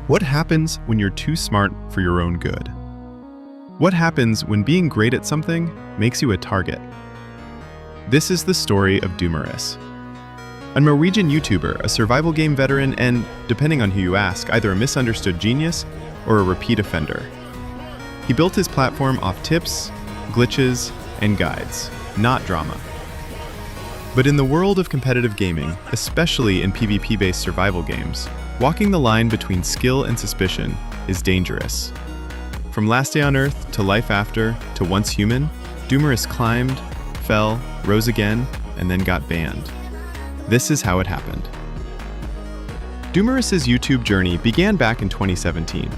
What happens when you're too smart for your own good? What happens when being great at something makes you a target? This is the story of Doomeris, a Norwegian YouTuber, a survival game veteran, and, depending on who you ask, either a misunderstood genius or a repeat offender. He built his platform off tips, glitches, and guides, not drama. But in the world of competitive gaming, especially in PvP-based survival games, walking the line between skill and suspicion is dangerous. From Last Day on Earth to Life After to Once Human, Doomeris climbed, fell, rose again, and then got banned. This is how it happened. Doomeris' YouTube journey began back in 2017.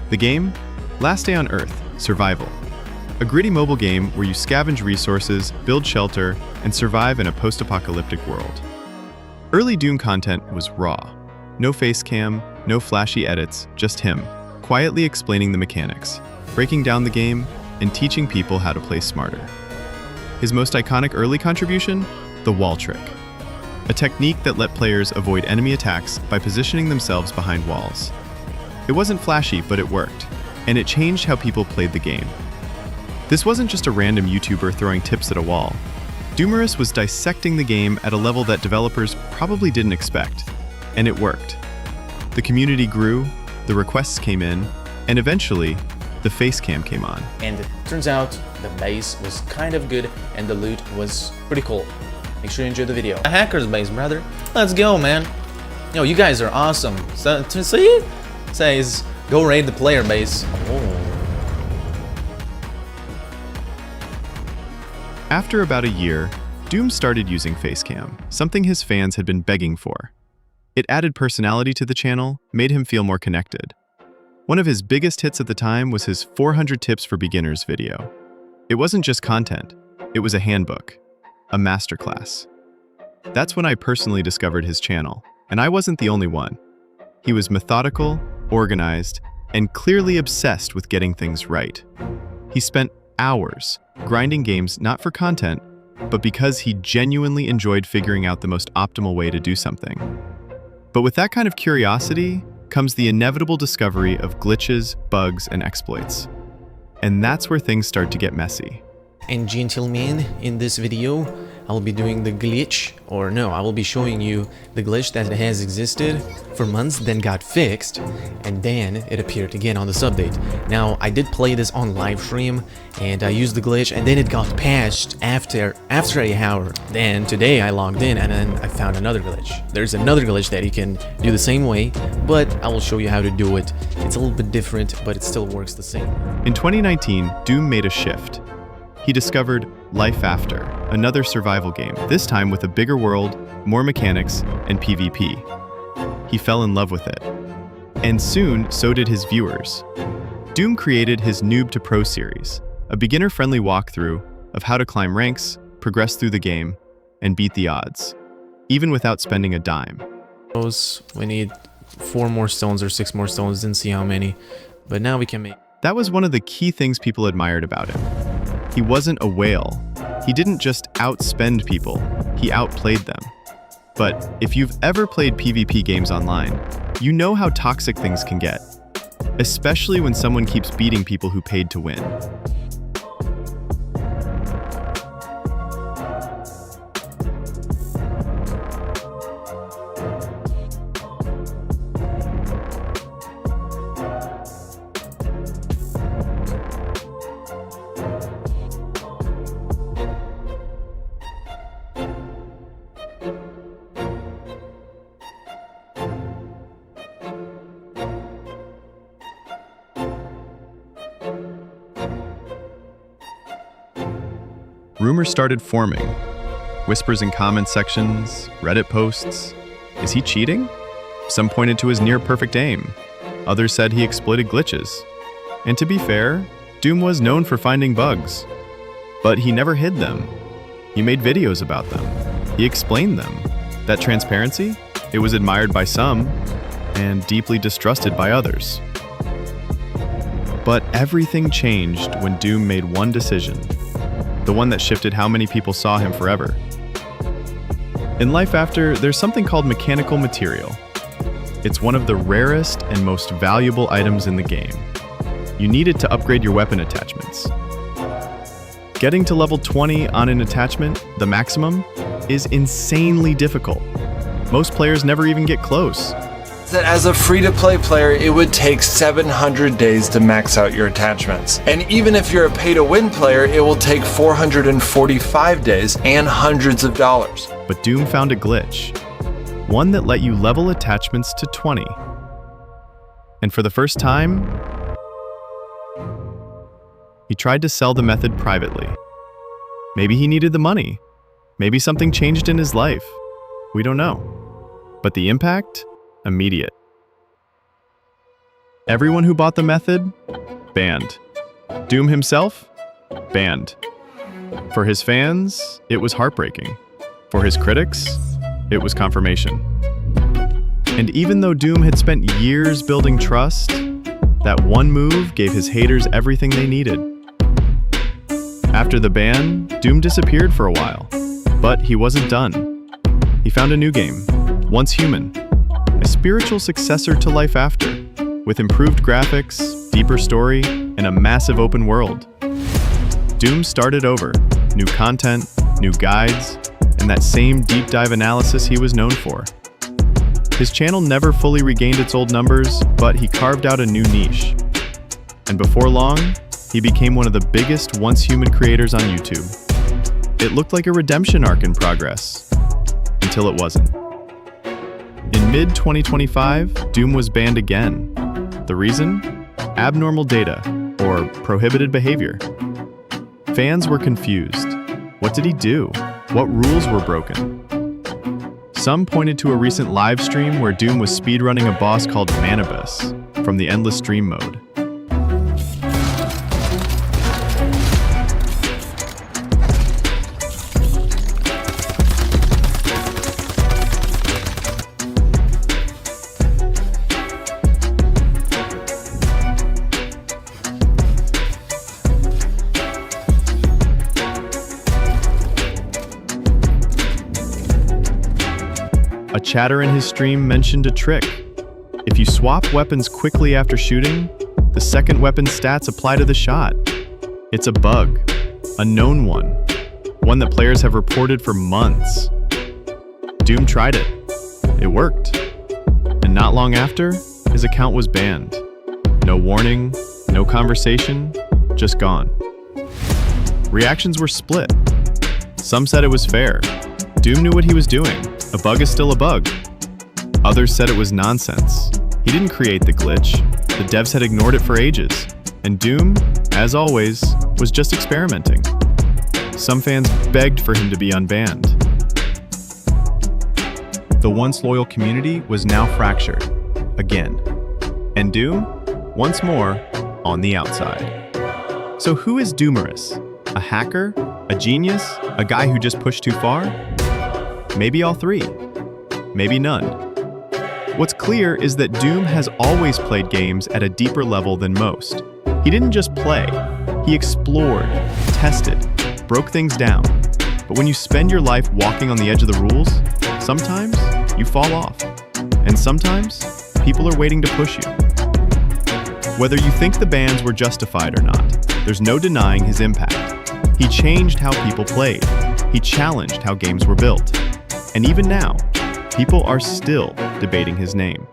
The game? Last Day on Earth, Survival. A gritty mobile game where you scavenge resources, build shelter, and survive in a post-apocalyptic world. Early Doom content was raw. No face cam, no flashy edits, just him, quietly explaining the mechanics, breaking down the game, and teaching people how to play smarter. His most iconic early contribution? The wall trick. A technique that let players avoid enemy attacks by positioning themselves behind walls. It wasn't flashy, but it worked, and it changed how people played the game. This wasn't just a random YouTuber throwing tips at a wall. Doomeris was dissecting the game at a level that developers probably didn't expect, and it worked. The community grew, the requests came in, and eventually, the face cam came on. And it turns out the base was kind of good and the loot was pretty cool. Make sure you enjoy the video. A hacker's base, brother. Let's go, man. Yo, you guys are awesome. So, see? It says, go raid the player base. Oh. After about a year, Doom started using Facecam, something his fans had been begging for. It added personality to the channel, made him feel more connected. One of his biggest hits at the time was his 400 Tips for Beginners video. It wasn't just content, it was a handbook, a masterclass. That's when I personally discovered his channel, and I wasn't the only one. He was methodical, organized, and clearly obsessed with getting things right. He spent hours grinding games not for content, but because he genuinely enjoyed figuring out the most optimal way to do something. But with that kind of curiosity comes the inevitable discovery of glitches, bugs, and exploits. And that's where things start to get messy. And gentlemen, in this video, I'll be doing the glitch, or no, I will be showing you the glitch that has existed for months, then got fixed, and then it appeared again on this update. Now, I did play this on live stream, and I used the glitch, and then it got patched after a hour. Then today I logged in, and then I found another glitch. There's another glitch that you can do the same way, but I will show you how to do it. It's a little bit different, but it still works the same. In 2019, Doom made a shift. He discovered Life After, another survival game, this time with a bigger world, more mechanics, and PvP. He fell in love with it. And soon, so did his viewers. Doom created his Noob to Pro series, a beginner-friendly walkthrough of how to climb ranks, progress through the game, and beat the odds, even without spending a dime. We need 4 more stones or 6 more stones, didn't see how many, but now we can make. That was one of the key things people admired about him. He wasn't a whale. He didn't just outspend people, he outplayed them. But if you've ever played PvP games online, you know how toxic things can get, especially when someone keeps beating people who paid to win. Rumors started forming. Whispers in comment sections, Reddit posts. Is he cheating? Some pointed to his near-perfect aim. Others said he exploited glitches. And to be fair, Doom was known for finding bugs. But he never hid them. He made videos about them. He explained them. That transparency, it was admired by some and deeply distrusted by others. But everything changed when Doom made one decision. The one that shifted how many people saw him forever. In Life After, there's something called mechanical material. It's one of the rarest and most valuable items in the game. You need it to upgrade your weapon attachments. Getting to level 20 on an attachment, the maximum, is insanely difficult. Most players never even get close. That as a free-to-play player, it would take 700 days to max out your attachments. And even if you're a pay-to-win player, it will take 445 days and hundreds of dollars. But Doom found a glitch, one that let you level attachments to 20. And for the first time, he tried to sell the method privately. Maybe he needed the money. Maybe something changed in his life. We don't know. But the impact? Immediate. Everyone who bought the method? Banned. Doom himself? Banned. For his fans, it was heartbreaking. For his critics, it was confirmation. And even though Doom had spent years building trust, that one move gave his haters everything they needed. After the ban, Doom disappeared for a while, but he wasn't done. He found a new game, Once Human, a spiritual successor to Life After, with improved graphics, deeper story, and a massive open world. Doom started over, new content, new guides, and that same deep dive analysis he was known for. His channel never fully regained its old numbers, but he carved out a new niche. And before long, he became one of the biggest Once Human creators on YouTube. It looked like a redemption arc in progress, until it wasn't. In mid-2025, Doom was banned again. The reason? Abnormal data, or prohibited behavior. Fans were confused. What did he do? What rules were broken? Some pointed to a recent live stream where Doom was speedrunning a boss called Manibus from the Endless Stream mode. A chatter in his stream mentioned a trick. If you swap weapons quickly after shooting, the second weapon's stats apply to the shot. It's a bug, a known one that players have reported for months. Doom tried it. It worked. And not long after, his account was banned. No warning, no conversation, just gone. Reactions were split. Some said it was fair. Doom knew what he was doing. A bug is still a bug. Others said it was nonsense. He didn't create the glitch. The devs had ignored it for ages. And Doom, as always, was just experimenting. Some fans begged for him to be unbanned. The once loyal community was now fractured, again. And Doom, once more, on the outside. So who is Doomeris? A hacker? A genius? A guy who just pushed too far? Maybe all three. Maybe none. What's clear is that Doom has always played games at a deeper level than most. He didn't just play. He explored, tested, broke things down. But when you spend your life walking on the edge of the rules, sometimes you fall off. And sometimes people are waiting to push you. Whether you think the bans were justified or not, there's no denying his impact. He changed how people played. He challenged how games were built. And even now, people are still debating his name.